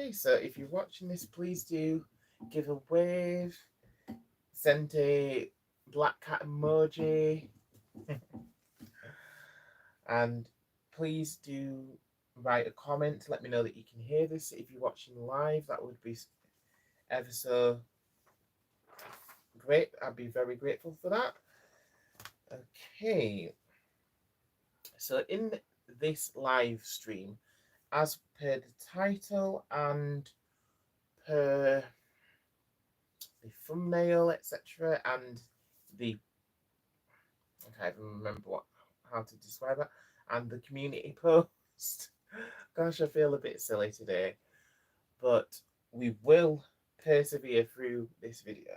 Okay, so if you're watching this, please do give a wave, send a black cat emoji, and please do write a comment to let me know that you can hear this. If you're watching live, that would be ever so great. I'd be very grateful for that. Okay, so in this live stream, as per the title and per the thumbnail, etc., and the I can't even remember how to describe that, and the community post. Gosh, I feel a bit silly today, but we will persevere through this video.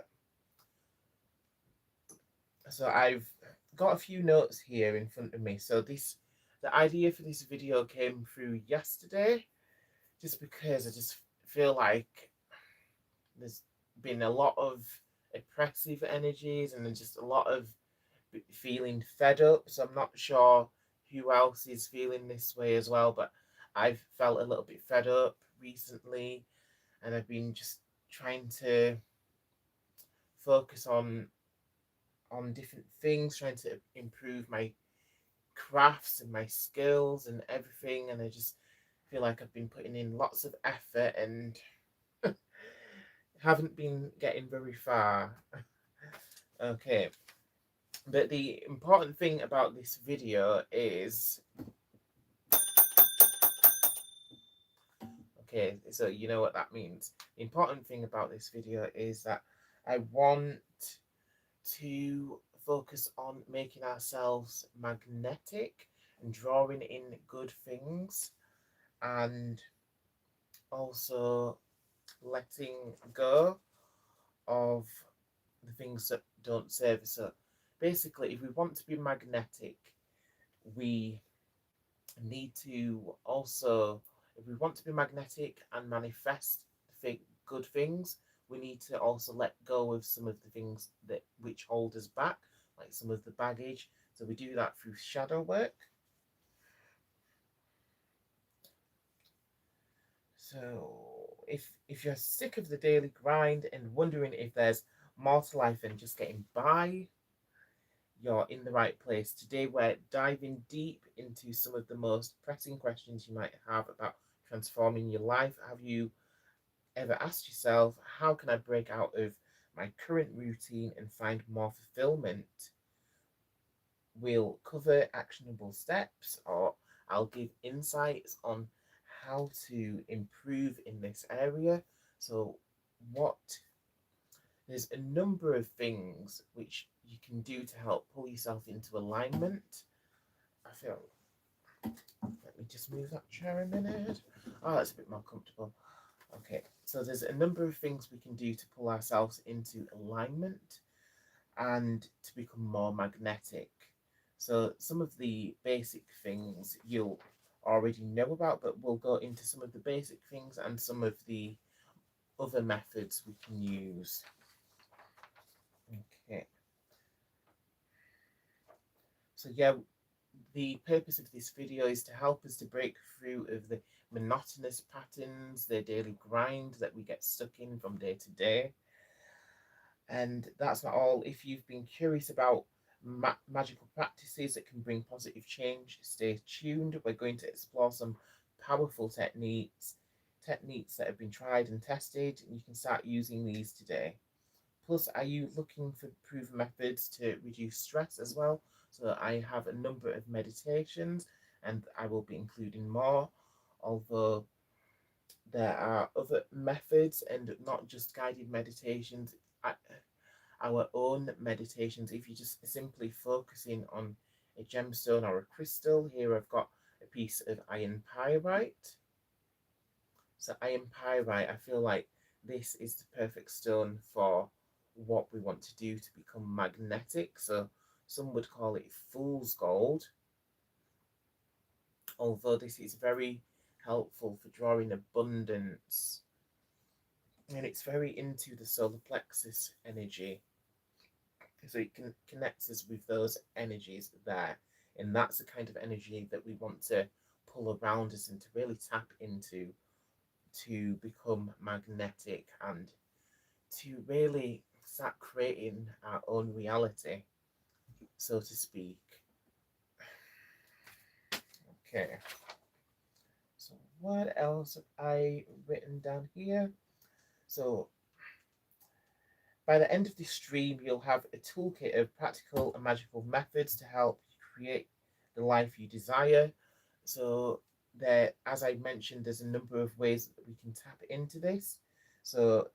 So I've got a few notes here in front of me. So the idea for this video came through yesterday, just because I just feel like there's been a lot of oppressive energies and just a lot of feeling fed up. So I'm not sure who else is feeling this way as well, but I've felt a little bit fed up recently, and I've been just trying to focus on different things, trying to improve my crafts and my skills and everything, and I just feel like I've been putting in lots of effort and haven't been getting very far. Okay, but the important thing about this video is, okay, so you know what that means. The important thing about this video is that I want to focus on making ourselves magnetic and drawing in good things, and also letting go of the things that don't serve us. So basically, if we want to be magnetic, we need to also, if we want to be magnetic and manifest good things, we need to also let go of some of the things that which hold us back, like some of the baggage. So we do that through shadow work. So if you're sick of the daily grind and wondering if there's more to life than just getting by, you're in the right place. Today we're diving deep into some of the most pressing questions you might have about transforming your life. Have you ever asked yourself, how can I break out of my current routine and find more fulfillment? We'll cover actionable steps, or I'll give insights on how to improve in this area. So, what there's a number of things which you can do to help pull yourself into alignment. I feel, let me just move that chair a minute. Oh, that's a bit more comfortable. Okay, so there's a number of things we can do to pull ourselves into alignment and to become more magnetic. So some of the basic things you'll already know about, but we'll go into some of the basic things and some of the other methods we can use. Okay. So yeah, the purpose of this video is to help us to break through of the monotonous patterns, the daily grind that we get stuck in from day to day. And that's not all. If you've been curious about magical practices that can bring positive change, stay tuned. We're going to explore some powerful techniques that have been tried and tested, and you can start using these today. Plus, are you looking for proven methods to reduce stress as well? So I have a number of meditations, and I will be including more, although there are other methods and not just guided meditations. Our own meditations, if you're just simply focusing on a gemstone or a crystal. Here I've got a piece of iron pyrite. So iron pyrite, I feel like this is the perfect stone for what we want to do to become magnetic. So some would call it fool's gold, although this is very helpful for drawing abundance, and it's very into the solar plexus energy. So it can connect us with those energies there, and that's the kind of energy that we want to pull around us and to really tap into to become magnetic and to really start creating our own reality, so to speak. Okay, so what else have I written down here? So by the end of this stream, you'll have a toolkit of practical and magical methods to help you create the life you desire. So there, as I mentioned, there's a number of ways that we can tap into this. So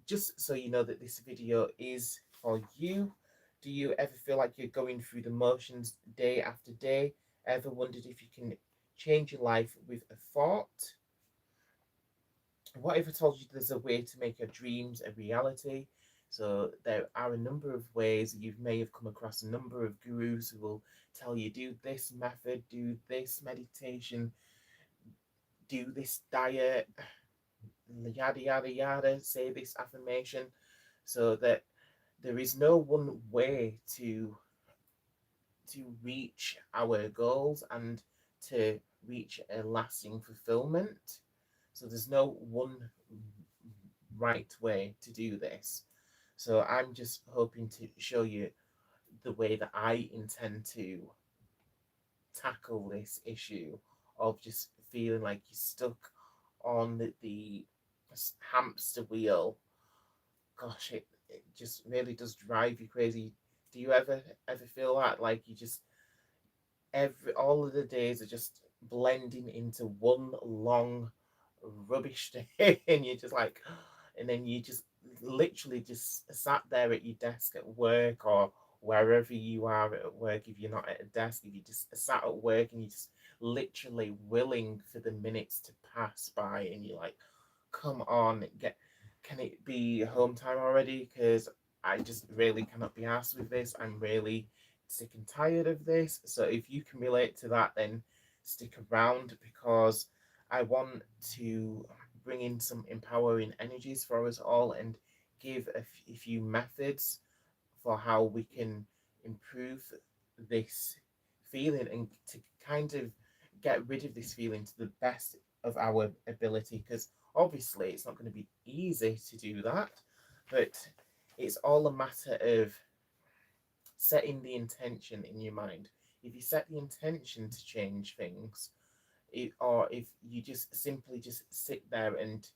just so you know that this video is for you. Do you ever feel like you're going through the motions day after day? Ever wondered if you can change your life with a thought? What if I told you there's a way to make your dreams a reality? So there are a number of ways. You may have come across a number of gurus who will tell you do this method, do this meditation, do this diet, yada yada yada, say this affirmation, so that there is no one way to reach our goals and to reach a lasting fulfillment. So there's no one right way to do this. So I'm just hoping to show you the way that I intend to tackle this issue of just feeling like you're stuck on the hamster wheel. Gosh, it just really does drive you crazy. Do you ever feel that like you just every all of the days are just blending into one long rubbish day and you're just like and then you just literally just sat there at your desk at work or wherever you are at work if you're not at a desk if you just sat at work and you're just literally willing for the minutes to pass by and you're like come on get can it be home time already because I just really cannot be asked with this. I'm really sick and tired of this. So if you can relate to that, then stick around because I want to bring in some empowering energies for us all and give a few methods for how we can improve this feeling and to kind of get rid of this feeling to the best of our ability because obviously it's not going to be easy to do that, but it's all a matter of setting the intention in your mind. If you set the intention to change things, or if you just simply just sit there and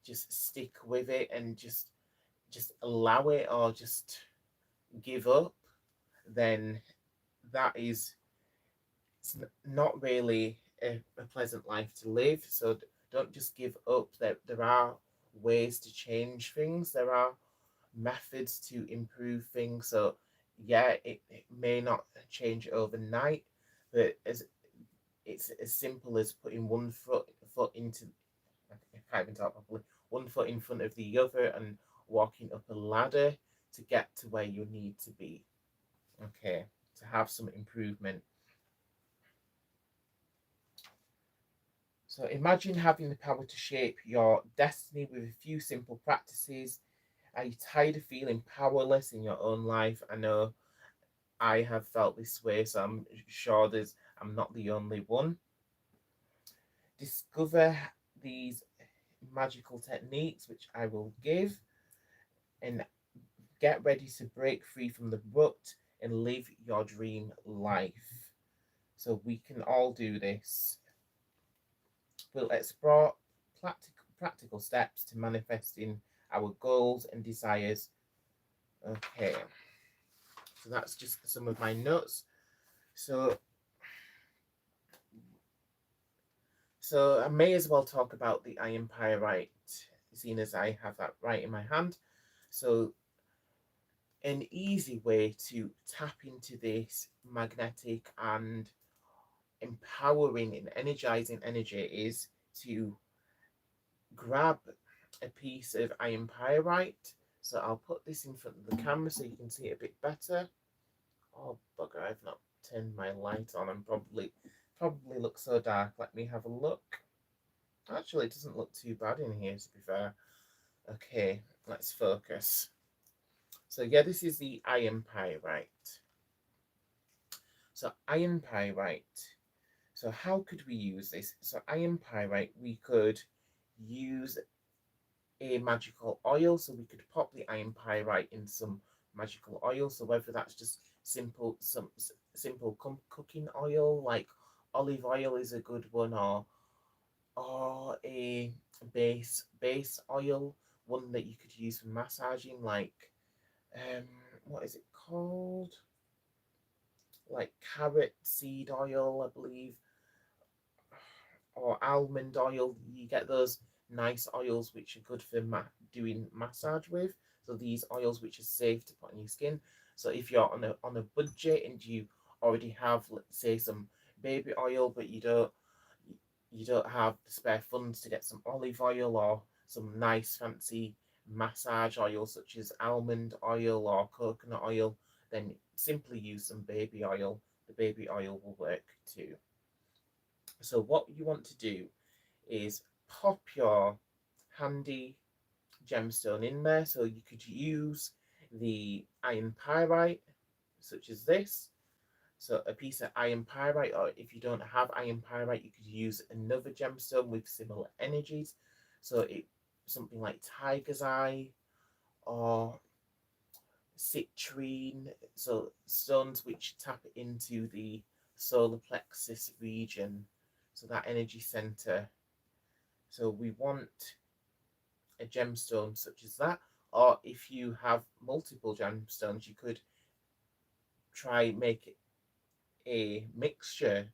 just stick with it and just allow it or just give up, then that is it's not really a pleasant life to live. So don't just give up. There are ways to change things. There are methods to improve things. So yeah, it may not change overnight, but as it's as simple as putting one foot into I can't even talk properly, one foot in front of the other and walking up a ladder to get to where you need to be. Okay, to have some improvement. So imagine having the power to shape your destiny with a few simple practices. Are you tired of feeling powerless in your own life? I know I have felt this way, so I'm sure I'm not the only one. Discover these magical techniques, which I will give, and get ready to break free from the rut and live your dream life. So we can all do this. We'll explore practical steps to manifesting our goals and desires. Okay, so that's just some of my notes. So, so I may as well talk about the iron pyrite, seeing as I have that right in my hand. So, an easy way to tap into this magnetic and empowering and energizing energy is to grab a piece of iron pyrite. So I'll put this in front of the camera so you can see it a bit better. Oh bugger, I've not turned my light on and probably looks so dark. Let me have a look. Actually, it doesn't look too bad in here to be fair. Okay, let's focus. So yeah, this is the iron pyrite. So iron pyrite. So how could we use this? So iron pyrite, we could use a magical oil. So we could pop the iron pyrite in some magical oil. So whether that's just simple cooking oil, like olive oil is a good one, or a base oil, one that you could use for massaging, like um what is it called? Like carrot seed oil, I believe, or almond oil. You get those nice oils which are good for doing massage with. So these oils which are safe to put on your skin. So if you're on a budget and you already have, let's say, some baby oil, but you don't have the spare funds to get some olive oil or some nice fancy massage oil such as almond oil or coconut oil, then simply use some baby oil. The baby oil will work too. So what you want to do is pop your handy gemstone in there. So you could use the iron pyrite, such as this. So a piece of iron pyrite, or if you don't have iron pyrite, you could use another gemstone with similar energies. So it something like tiger's eye or citrine. So stones which tap into the solar plexus region, so that energy center. So we want a gemstone such as that, or if you have multiple gemstones, you could try make a mixture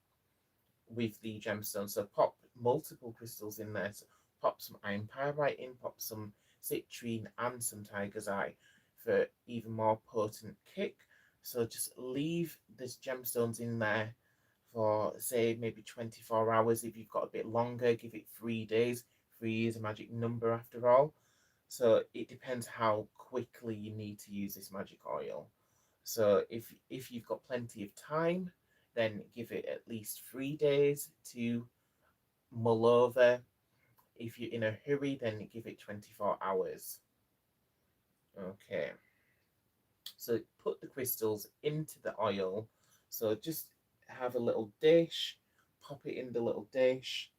with the gemstone. So pop multiple crystals in there. So pop some iron pyrite in, pop some citrine and some tiger's eye for even more potent kick. So just leave these gemstones in there for, say, maybe 24 hours. If you've got a bit longer, give it 3 days. 3 is a magic number after all. So it depends how quickly you need to use this magic oil. So if you've got plenty of time, then give it at least 3 days to mull over. If you're in a hurry, then give it 24 hours. Okay. So put the crystals into the oil. So just have a little dish, pop it in the little dish.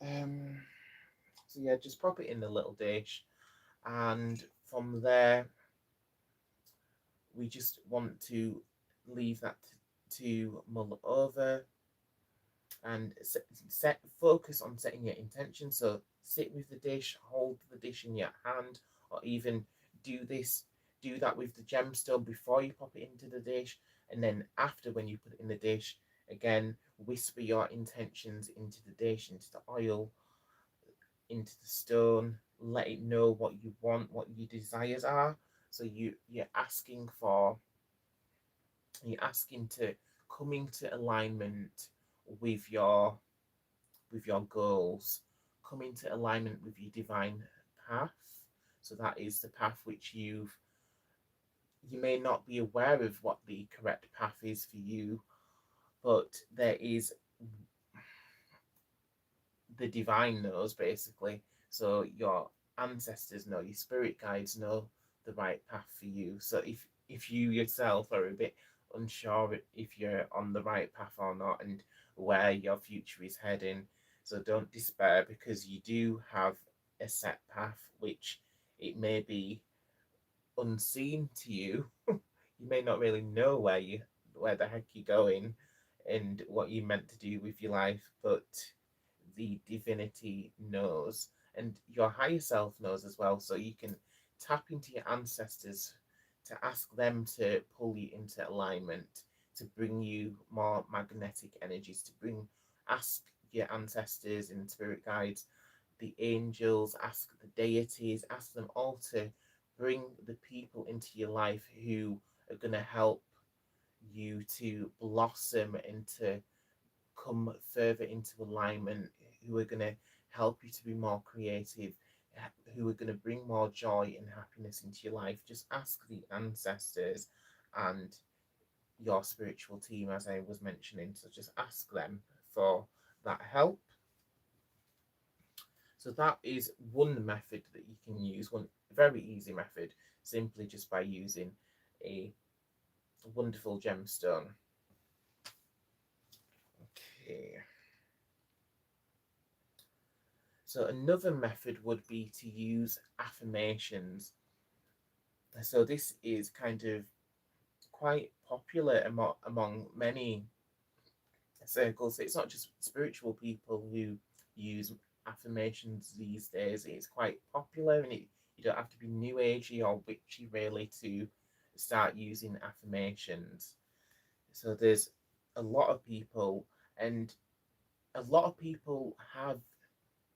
So yeah, just pop it in the little dish, and from there we just want to leave that to mull over and focus on setting your intention. So sit with the dish, hold the dish in your hand, or even do this do that with the gemstone before you pop it into the dish, and then after, when you put it in the dish, again whisper your intentions into the dish, into the oil, into the stone. Let it know what you want, what your desires are. So you're asking to come into alignment with your goals, come into alignment with your divine path. So that is the path which you may not be aware of what the correct path is for you, but there is, the divine knows basically. So your ancestors know, your spirit guides know the right path for you. So if you yourself are a bit unsure if you're on the right path or not and where your future is heading, so don't despair, because you do have a set path which it may be unseen to you. You may not really know where the heck you're going and what you're meant to do with your life, but the divinity knows, and your higher self knows as well. So you can tap into your ancestors to ask them to pull you into alignment, to bring you more magnetic energies, ask your ancestors and spirit guides, the angels, ask the deities, ask them all to bring the people into your life who are going to help you to blossom and to come further into alignment, who are going to help you to be more creative, who are going to bring more joy and happiness into your life. Just ask the ancestors and your spiritual team, as I was mentioning. So just ask them for that help. So that is one method that you can use, one very easy method, simply just by using a wonderful gemstone. Okay. So another method would be to use affirmations. So this is kind of quite popular among many circles. It's not just spiritual people who use affirmations these days. It's quite popular, and you don't have to be new agey or witchy really to start using affirmations. So there's a lot of people, and a lot of people have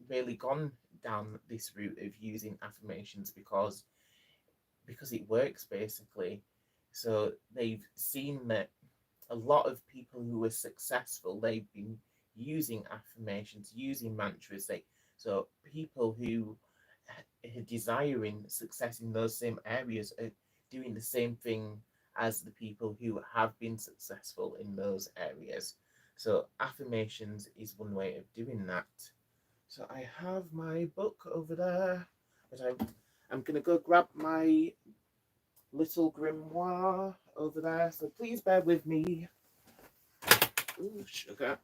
really gone down this route of using affirmations because it works basically. So they've seen that a lot of people who are successful, they've been using affirmations, using mantras. So people who are desiring success in those same areas are doing the same thing as the people who have been successful in those areas. So affirmations is one way of doing that. So I have my book over there, but I'm gonna go grab my little grimoire over there. So please bear with me. Ooh, sugar.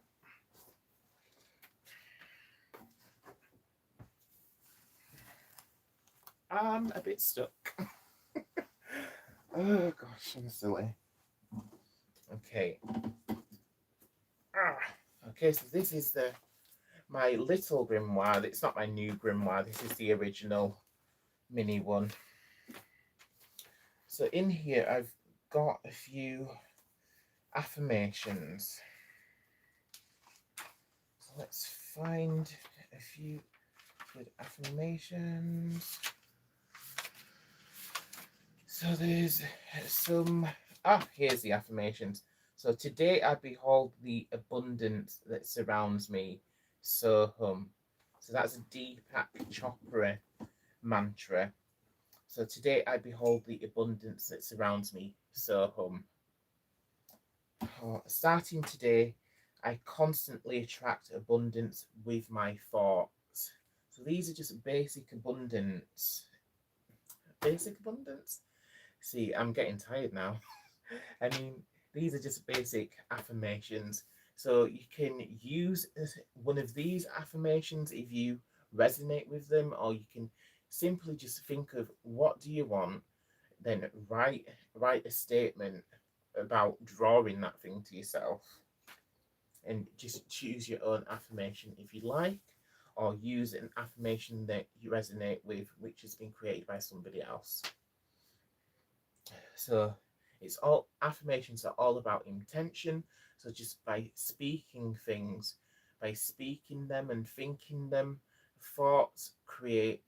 I'm a bit stuck. Oh gosh, I'm silly. Okay. Okay, so this is my little grimoire. It's not my new grimoire. This is the original mini one. So in here, I've got a few affirmations. So let's find a few good affirmations. So there's some. Here's the affirmations. So today I behold the abundance that surrounds me. Soham. So that's a Deepak Chopra mantra. So today I behold the abundance that surrounds me. Soham. Starting today, I constantly attract abundance with my thoughts. So these are just basic abundance. Basic abundance? See, I'm getting tired now. I mean, these are just basic affirmations. So you can use one of these affirmations if you resonate with them, or you can simply just think of what do you want, then write a statement about drawing that thing to yourself, and just choose your own affirmation if you like, or use an affirmation that you resonate with, which has been created by somebody else. So it's all affirmations are all about intention. So just by speaking things, by speaking them and thinking them, thoughts create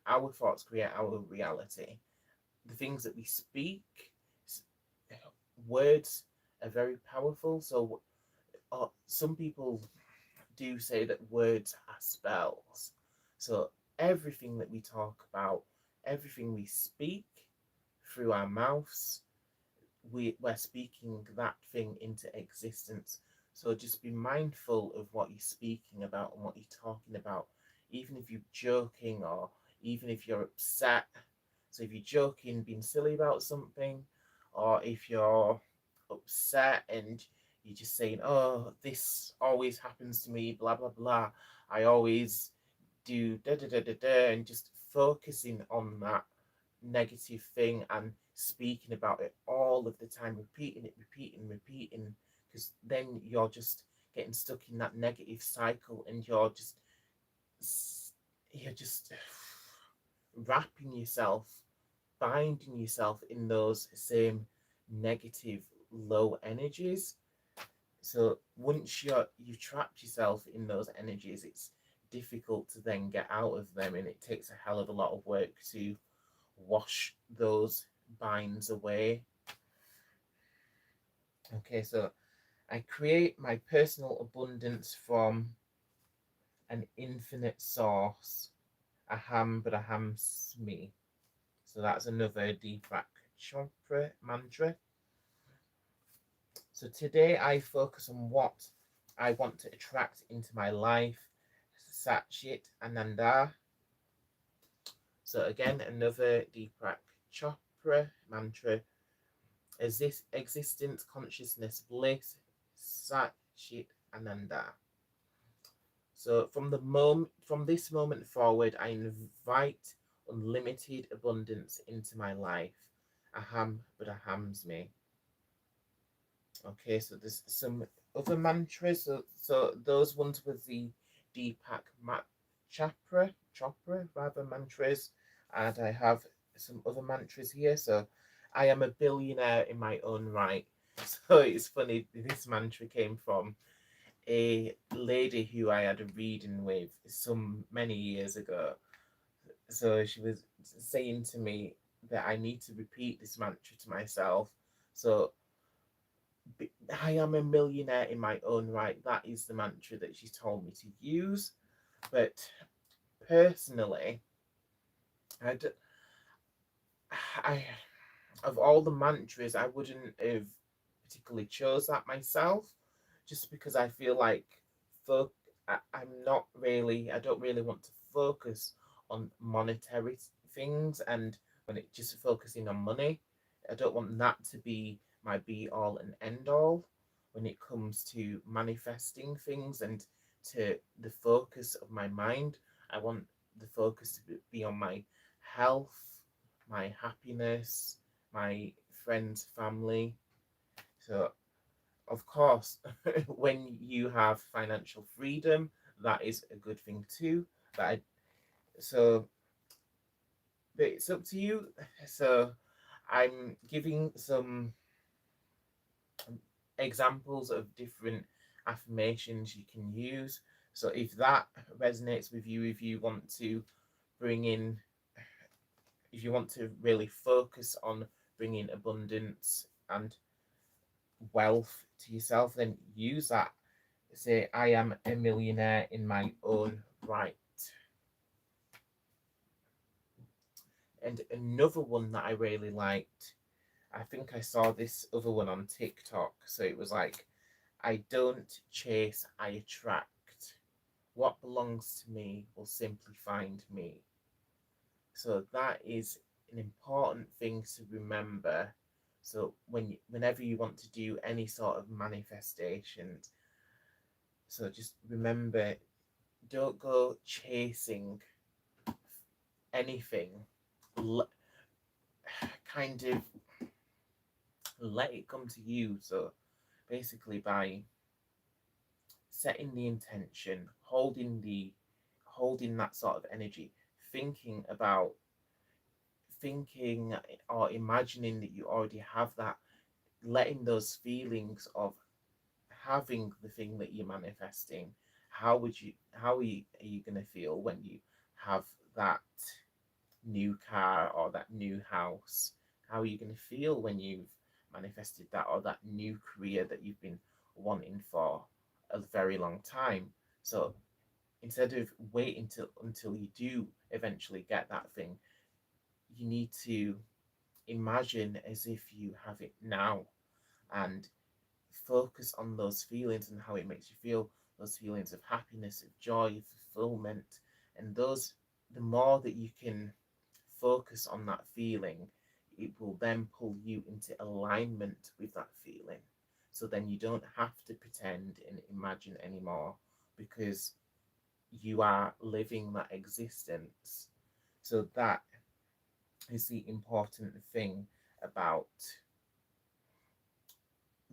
our thoughts create our reality. The things that we speak, words are very powerful. So some people do say that words are spells. So everything that we talk about, everything we speak through our mouths, we're speaking that thing into existence. So just be mindful of what you're speaking about and what you're talking about, even if you're joking or even if you're upset. So if you're joking, being silly about something, or if you're upset and you're just saying, "Oh, this always happens to me," blah blah blah. I always do da da da da da, and just focusing on that negative thing and speaking about it all of the time, repeating, because then you're just getting stuck in that negative cycle, and you're just wrapping yourself, binding yourself in those same negative low energies. So once you've trapped yourself in those energies, it's difficult to then get out of them, and it takes a hell of a lot of work to wash those binds away. Okay, so I create my personal abundance from an infinite source. Aham Brahmasmi. So that's another Deepak Chopra mantra. So today I focus on what I want to attract into my life. Sat Chit Ananda. So again, another Deepak Chopra mantra. Is this existence, consciousness, bliss, Sat Chit Ananda. So from this moment forward, I invite unlimited abundance into my life. Aham, but ahams me. Okay, so there's some other mantras. So those ones with the Deepak Chopra rather mantras, and I have some other mantras here. So I am a billionaire in my own right. So it's funny. This mantra came from a lady who I had a reading with some many years ago. So she was saying to me that I need to repeat this mantra to myself. So I am a millionaire in my own right. That is the mantra that she told me to use. But personally, I, d- I of all the mantras, I wouldn't have particularly chose that myself, just because I feel like fo- I'm not really. I don't really want to focus on monetary things, and when it just focusing on money, I don't want that to be my be all and end all when it comes to manifesting things and to the focus of my mind. I want the focus to be on my health, my happiness, my friends, family. So, of course, when you have financial freedom, that is a good thing too. But so, but it's up to you. So, I'm giving some examples of different affirmations you can use. So, if that resonates with you, if you want to bring in, if you want to really focus on bringing abundance and wealth to yourself, then use that. Say, I am a millionaire in my own right. And another one that I really liked, I think I saw this other one on TikTok. So it was like, I don't chase, I attract. What belongs to me will simply find me. So that is an important thing to remember. So whenever you want to do any sort of manifestations, so just remember, don't go chasing anything. L- kind of let it come to you. So basically, by setting the intention, holding that sort of energy, thinking about thinking or imagining that you already have that, letting those feelings of having the thing that you're manifesting, how are you going to feel when you have that new car or that new house? How are you going to feel when you've manifested that, or that new career that you've been wanting for a very long time? So instead of waiting until you do eventually get that thing, you need to imagine as if you have it now, and focus on those feelings and how it makes you feel, those feelings of happiness, of joy, fulfillment. And those, the more that you can focus on that feeling, it will then pull you into alignment with that feeling. So then you don't have to pretend and imagine anymore, because you are living that existence. So that is the important thing about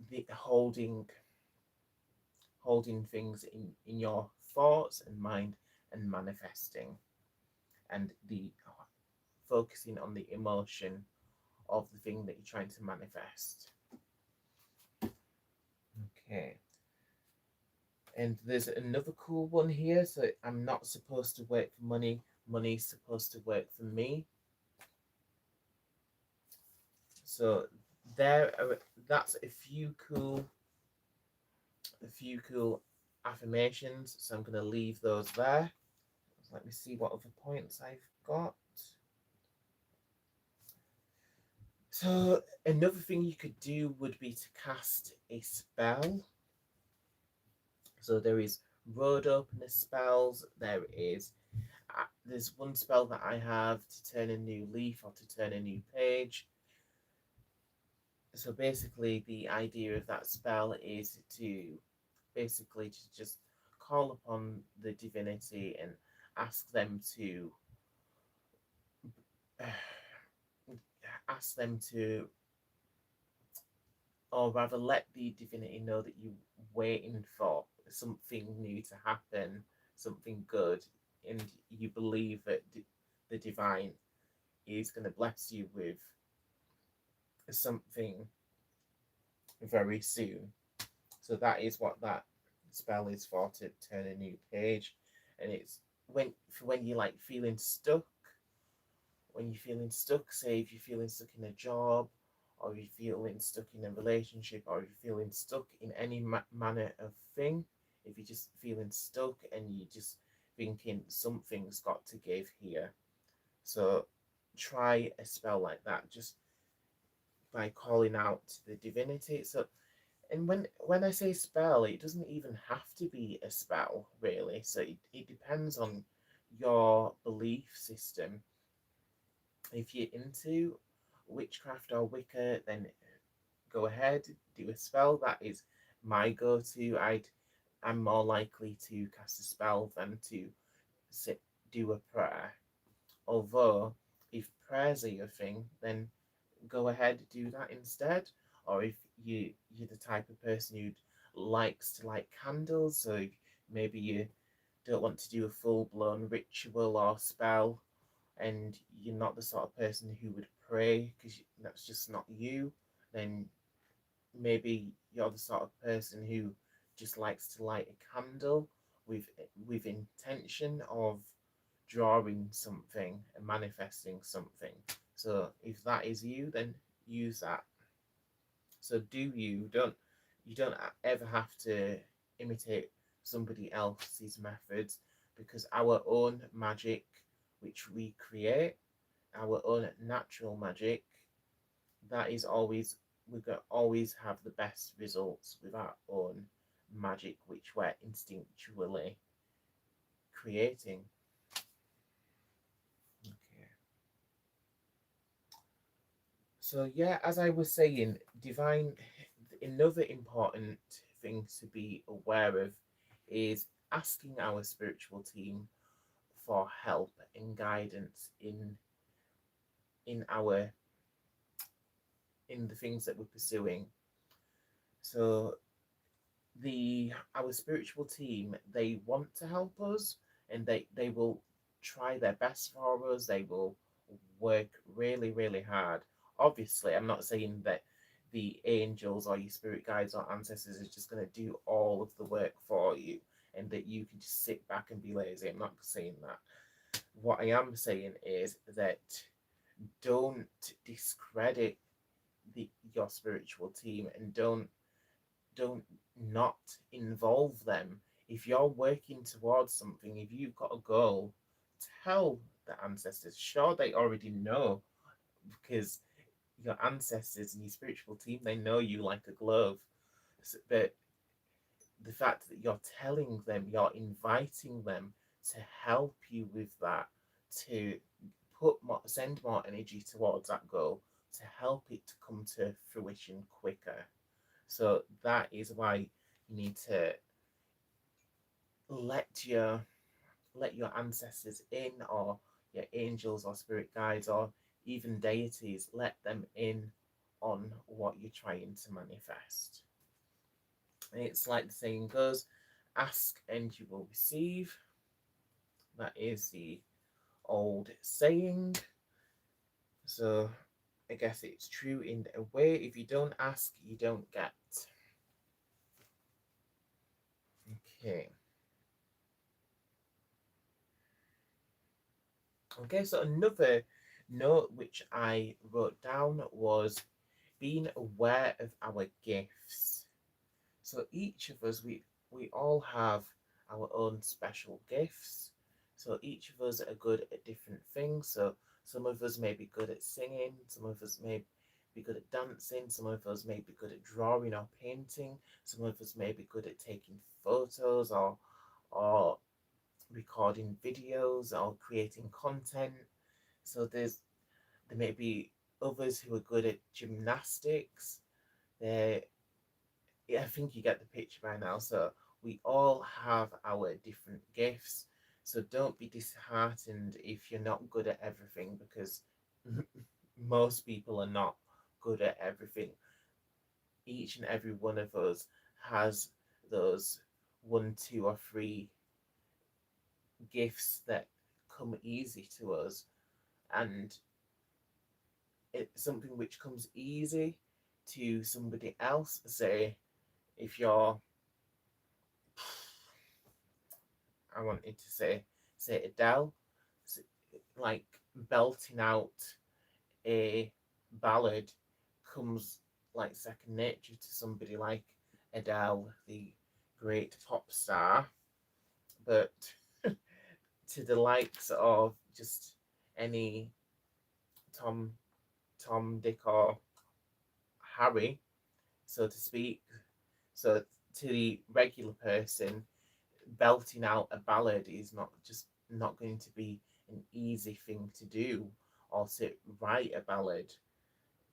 the holding things in your thoughts and mind, and manifesting, and the focusing on the emotion of the thing that you're trying to manifest. Okay. And there's another cool one here. So I'm not supposed to work for money. Money's supposed to work for me. So there are, that's a few cool affirmations. So I'm gonna leave those there. Let me see what other points I've got. So another thing you could do would be to cast a spell. So there is road opener spells. There's one spell that I have to turn a new leaf or to turn a new page. So basically, the idea of that spell is to basically to just call upon the divinity and ask them to ask them to, or rather let the divinity know that you're waiting for something new to happen, something good, and you believe that the divine is going to bless you with something very soon. So that is what that spell is for, to turn a new page. And it's when you're like feeling stuck, when you're feeling stuck, say if you're feeling stuck in a job, or you're feeling stuck in a relationship, or you're feeling stuck in any manner of thing, if you're just feeling stuck and you're just thinking something's got to give here, so try a spell like that, just by calling out to the divinity. So, and when I say spell, it doesn't even have to be a spell, really. So it depends on your belief system. If you're into witchcraft or Wicca, then go ahead, do a spell. That is my go-to. I'm more likely to cast a spell than to sit do a prayer. Although, if prayers are your thing, then go ahead, do that instead. Or if you're the type of person who likes to light candles, so if maybe you don't want to do a full-blown ritual or spell, and you're not the sort of person who would pray because that's just not you, then maybe you're the sort of person who just likes to light a candle with intention of drawing something and manifesting something. So if that is you, then use that. So do you don't ever have to imitate somebody else's methods, because our own magic, which we create, our own natural magic, that is always, we can always have the best results with our own magic, which we're instinctually creating. Okay. So yeah, as I was saying, divine. Another important thing to be aware of is asking our spiritual team for help and guidance in our in the things that we're pursuing. So our spiritual team, they want to help us, and they will try their best for us. They will work really really hard. Obviously, I'm not saying that the angels or your spirit guides or ancestors are just going to do all of the work for you and that you can just sit back and be lazy. I'm not saying that. What I am saying is that don't discredit your spiritual team, and don't not involve them. If you're working towards something, if you've got a goal, tell the ancestors. Sure, they already know, because your ancestors and your spiritual team, they know you like a glove. So, but the fact that you're telling them, you're inviting them to help you with that, to send more energy towards that goal, to help it to come to fruition quicker. So that is why you need to let your let your ancestors in, or your angels or spirit guides or even deities, let them in on what you're trying to manifest. It's like the saying goes, ask and you will receive. That is the old saying. So I guess it's true in a way. If you don't ask, you don't get. Okay. Okay, so another note which I wrote down was being aware of our gifts. So each of us, we all have our own special gifts. So each of us are good at different things. So some of us may be good at singing, some of us may be good at dancing, some of us may be good at drawing or painting, some of us may be good at taking photos or recording videos or creating content. So there may be others who are good at gymnastics. There, yeah, I think you get the picture by now. So We all have our different gifts. So don't be disheartened if you're not good at everything, because most people are not good at everything. Each and every one of us has those one, two, or three gifts that come easy to us, and it's something which comes easy to somebody else. Say, if you're, I wanted to say Adele, like belting out a ballad comes like second nature to somebody like Adele, the great pop star. But to the likes of just any Tom, Dick, or Harry, so to speak, so to the regular person, belting out a ballad is not going to be an easy thing to do, or to write a ballad.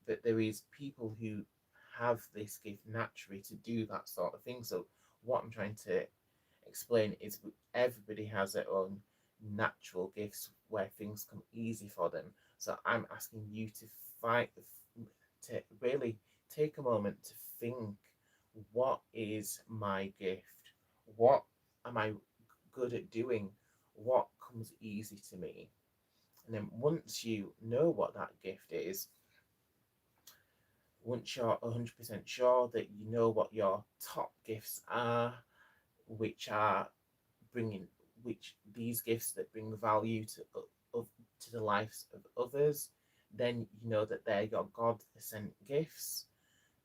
But there is people who have this gift naturally to do that sort of thing. So what I'm trying to explain is everybody has their own natural gifts where things come easy for them. So I'm asking you to fight, to really take a moment to think, what is my gift? What am I good at doing? What comes easy to me? And then once you know what that gift is, once you're 100% sure that you know what your top gifts are, which are bringing, which these gifts that bring value to the lives of others, then you know that they're your God sent gifts.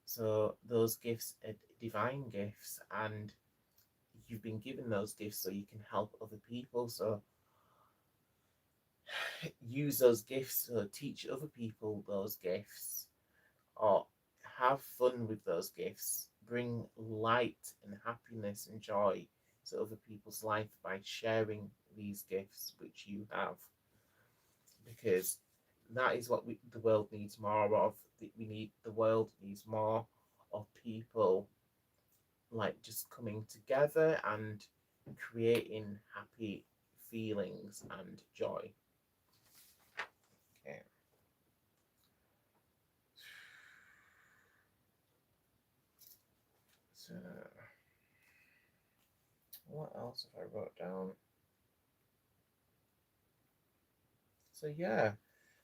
So those gifts are divine gifts, and you've been given those gifts so you can help other people. So use those gifts, so teach other people those gifts, or have fun with those gifts. Bring light and happiness and joy to other people's life by sharing these gifts which you have, because that is what the world needs more of. The world needs more of people like just coming together and creating happy feelings and joy. Okay. So what else have I wrote down? So yeah.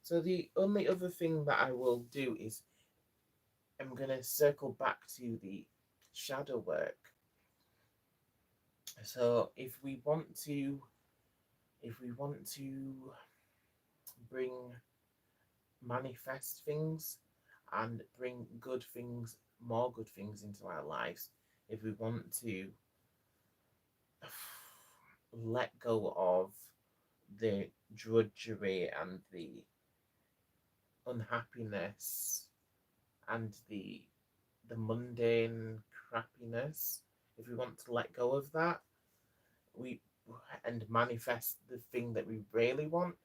So the only other thing that I will do is I'm gonna circle back to the shadow work. So if we want to bring manifest things and bring good things, more good things into our lives, if we want to let go of the drudgery and the unhappiness and the mundane crappiness, if we want to let go of that, we and manifest the thing that we really want,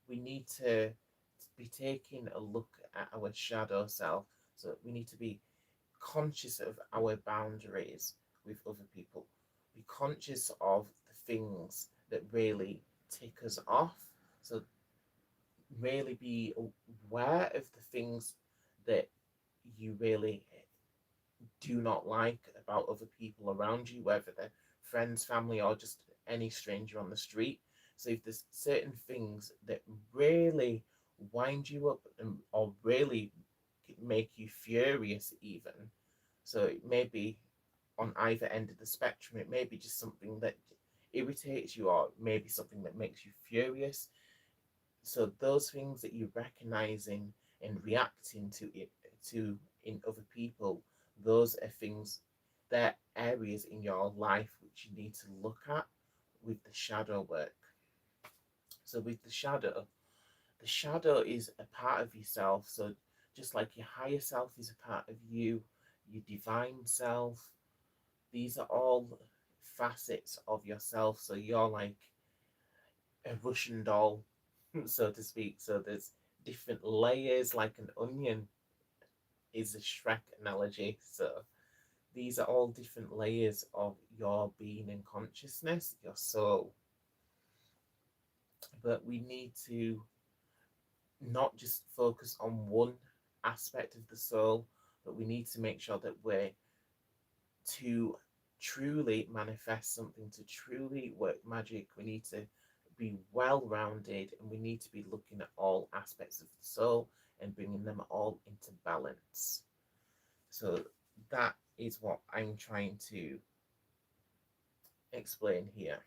we need to be taking a look at our shadow self. So we need to be conscious of our boundaries with other people. Be conscious of the things that really tick us off. So really be aware of the things that you really do not like about other people around you, whether they're friends, family, or just any stranger on the street. So if there's certain things that really wind you up or really make you furious, even, so it may be on either end of the spectrum. It may be just something that irritates you, or maybe something that makes you furious. So those things that you're recognizing and reacting to it to in other people, those are things, they're areas in your life which you need to look at with the shadow work. So with the shadow is a part of yourself. So just like your higher self is a part of you, your divine self, these are all facets of yourself. So you're like a Russian doll, so to speak. So there's different layers, like an onion is a Shrek analogy. So These are all different layers of your being and consciousness, your soul. But we need to not just focus on one aspect of the soul, but we need to make sure that we're to truly manifest something, to truly work magic. We need to be well rounded, and we need to be looking at all aspects of the soul and bringing them all into balance. So that is what I'm trying to explain here.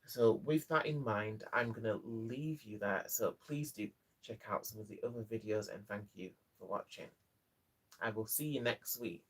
So with that in mind, I'm going to leave you there. So please do check out some of the other videos, and thank you for watching. I will see you next week.